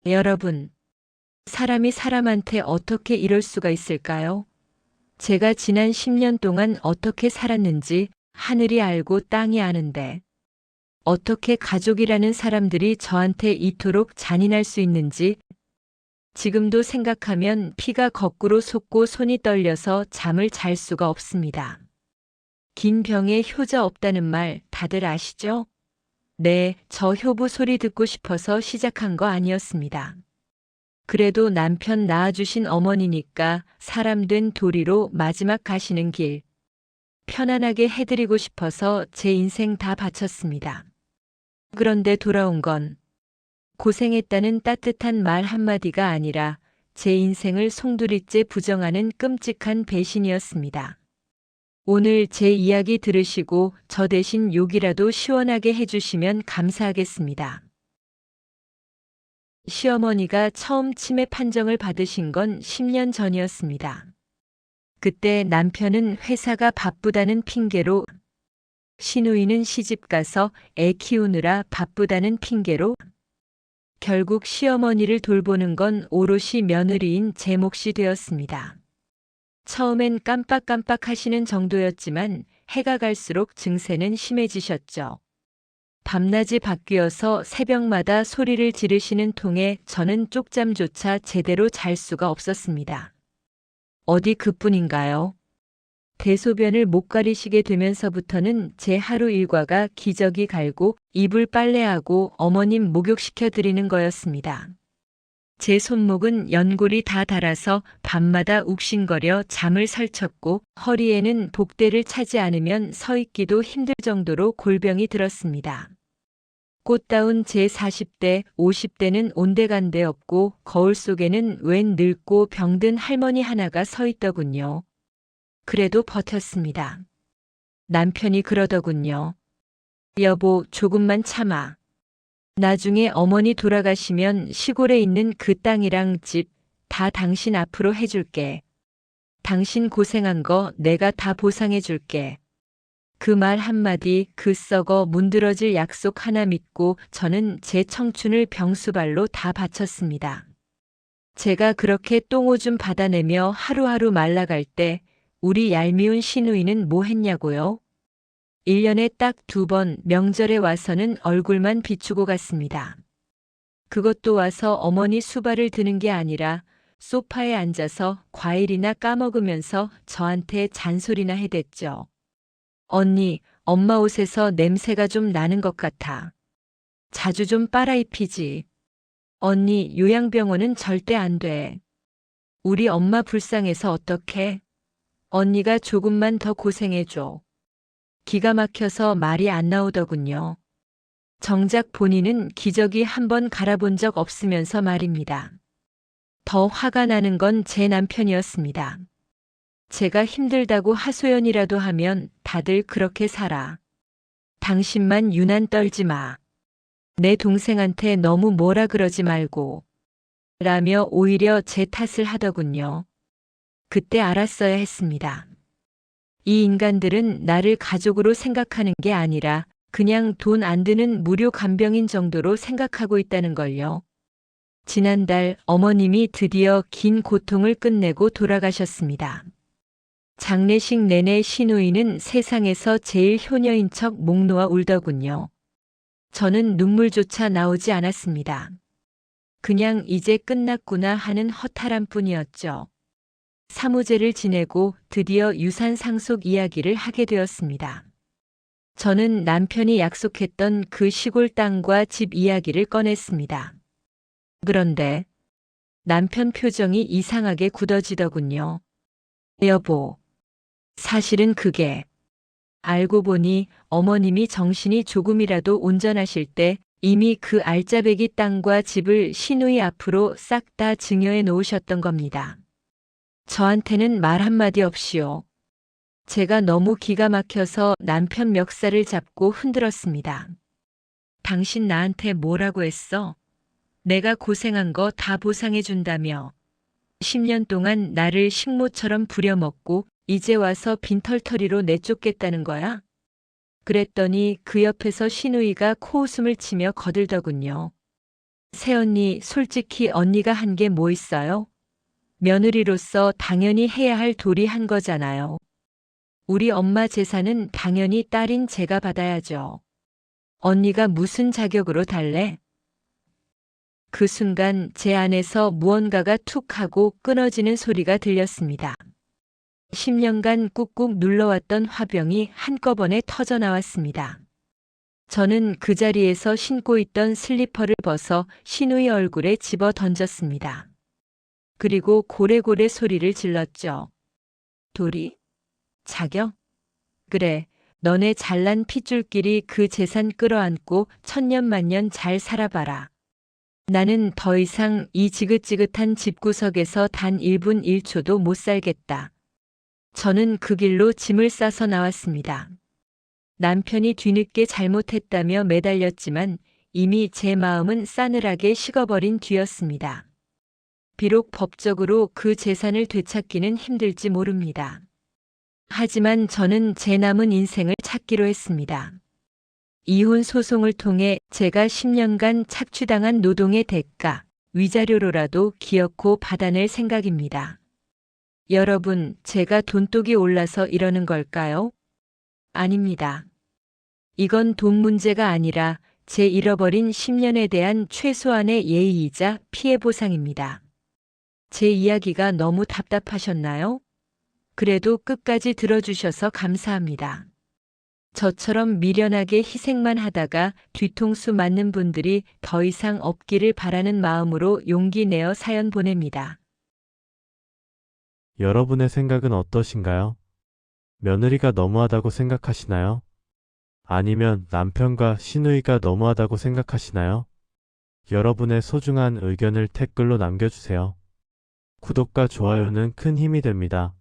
여러분, 사람이 사람한테 어떻게 이럴 수가 있을까요? 제가 지난 10년 동안 어떻게 살았는지 하늘이 알고 땅이 아는데 어떻게 가족이라는 사람들이 저한테 이토록 잔인할 수 있는지 지금도 생각하면 피가 거꾸로 솟고 손이 떨려서 잠을 잘 수가 없습니다. 긴 병에 효자 없다는 말 다들 아시죠? 네, 저 효부 소리 듣고 싶어서 시작한 거 아니었습니다. 그래도 남편 낳아주신 어머니니까 사람 된 도리로 마지막 가시는 길 편안하게 해드리고 싶어서 제 인생 다 바쳤습니다. 그런데 돌아온 건 고생했다는 따뜻한 말 한마디가 아니라 제 인생을 송두리째 부정하는 끔찍한 배신이었습니다. 오늘 제 이야기 들으시고 저 대신 욕이라도 시원하게 해주시면 감사하겠습니다. 시어머니가 처음 치매 판정을 받으신 건 10년 전이었습니다. 그때 남편은 회사가 바쁘다는 핑계로, 시누이는 시집가서 애 키우느라 바쁘다는 핑계로, 결국 시어머니를 돌보는 건 오롯이 며느리인 제 몫이 되었습니다. 처음엔 깜빡깜빡 하시는 정도였지만 해가 갈수록 증세는 심해지셨죠. 밤낮이 바뀌어서 새벽마다 소리를 지르시는 통에 저는 쪽잠조차 제대로 잘 수가 없었습니다. 어디 그뿐인가요? 대소변을 못 가리시게 되면서부터는 제 하루 일과가 기저귀 갈고 이불 빨래하고 어머님 목욕시켜 드리는 거였습니다. 제 손목은 연골이 다 닳아서 밤마다 욱신거려 잠을 설쳤고 허리에는 복대를 차지 않으면 서 있기도 힘들 정도로 골병이 들었습니다. 꽃다운 제 40대, 50대는 온데간데 없고 거울 속에는 웬 늙고 병든 할머니 하나가 서 있더군요. 그래도 버텼습니다. 남편이 그러더군요. 여보, 조금만 참아. 나중에 어머니 돌아가시면 시골에 있는 그 땅이랑 집 다 당신 앞으로 해줄게. 당신 고생한 거 내가 다 보상해 줄게. 그 말 한마디, 그 썩어 문드러질 약속 하나 믿고 저는 제 청춘을 병수발로 다 바쳤습니다. 제가 그렇게 똥오줌 받아내며 하루하루 말라갈 때 우리 얄미운 시누이는 뭐 했냐고요? 1년에 딱 2번 명절에 와서는 얼굴만 비추고 갔습니다. 그것도 와서 어머니 수발을 드는 게 아니라 소파에 앉아서 과일이나 까먹으면서 저한테 잔소리나 해댔죠. 언니, 엄마 옷에서 냄새가 좀 나는 것 같아. 자주 좀 빨아 입히지. 언니, 요양병원은 절대 안 돼. 우리 엄마 불쌍해서 어떡해? 언니가 조금만 더 고생해줘. 기가 막혀서 말이 안 나오더군요. 정작 본인은 기저귀 한 번 갈아본 적 없으면서 말입니다. 더 화가 나는 건 제 남편이었습니다. 제가 힘들다고 하소연이라도 하면 다들 그렇게 살아. 당신만 유난 떨지 마. 내 동생한테 너무 뭐라 그러지 말고. 라며 오히려 제 탓을 하더군요. 그때 알았어야 했습니다. 이 인간들은 나를 가족으로 생각하는 게 아니라 그냥 돈 안 드는 무료 간병인 정도로 생각하고 있다는 걸요. 지난달 어머님이 드디어 긴 고통을 끝내고 돌아가셨습니다. 장례식 내내 시누이는 세상에서 제일 효녀인 척 목 놓아 울더군요. 저는 눈물조차 나오지 않았습니다. 그냥 이제 끝났구나 하는 허탈함 뿐이었죠. 사무제를 지내고 드디어 유산 상속 이야기를 하게 되었습니다. 저는 남편이 약속했던 그 시골 땅과 집 이야기를 꺼냈습니다. 그런데 남편 표정이 이상하게 굳어지더군요. 여보, 사실은 그게 알고 보니 어머님이 정신이 조금이라도 온전하실 때 이미 그 알짜배기 땅과 집을 시누이 앞으로 싹 다 증여해 놓으셨던 겁니다. 저한테는 말 한마디 없이요. 제가 너무 기가 막혀서 남편 멱살을 잡고 흔들었습니다. 당신 나한테 뭐라고 했어? 내가 고생한 거 다 보상해 준다며. 10년 동안 나를 식모처럼 부려먹고 이제 와서 빈털터리로 내쫓겠다는 거야? 그랬더니 그 옆에서 시누이가 코웃음을 치며 거들더군요. 새언니, 솔직히 언니가 한 게 뭐 있어요? 며느리로서 당연히 해야 할 도리 한 거잖아요. 우리 엄마 재산은 당연히 딸인 제가 받아야죠. 언니가 무슨 자격으로 달래? 그 순간 제 안에서 무언가가 툭 하고 끊어지는 소리가 들렸습니다. 10년간 꾹꾹 눌러왔던 화병이 한꺼번에 터져 나왔습니다. 저는 그 자리에서 신고 있던 슬리퍼를 벗어 신우의 얼굴에 집어 던졌습니다. 그리고 고래고래 소리를 질렀죠. 도리? 자격? 그래, 너네 잘난 핏줄끼리 그 재산 끌어안고 천년만년 잘 살아봐라. 나는 더 이상 이 지긋지긋한 집구석에서 단 1분 1초도 못 살겠다. 저는 그 길로 짐을 싸서 나왔습니다. 남편이 뒤늦게 잘못했다며 매달렸지만 이미 제 마음은 싸늘하게 식어버린 뒤였습니다. 비록 법적으로 그 재산을 되찾기는 힘들지 모릅니다. 하지만 저는 제 남은 인생을 찾기로 했습니다. 이혼 소송을 통해 제가 10년간 착취당한 노동의 대가, 위자료로라도 기어코 받아낼 생각입니다. 여러분, 제가 돈독이 올라서 이러는 걸까요? 아닙니다. 이건 돈 문제가 아니라 제 잃어버린 10년에 대한 최소한의 예의이자 피해 보상입니다. 제 이야기가 너무 답답하셨나요? 그래도 끝까지 들어주셔서 감사합니다. 저처럼 미련하게 희생만 하다가 뒤통수 맞는 분들이 더 이상 없기를 바라는 마음으로 용기 내어 사연 보냅니다. 여러분의 생각은 어떠신가요? 며느리가 너무하다고 생각하시나요? 아니면 남편과 시누이가 너무하다고 생각하시나요? 여러분의 소중한 의견을 댓글로 남겨주세요. 구독과 좋아요는 큰 힘이 됩니다.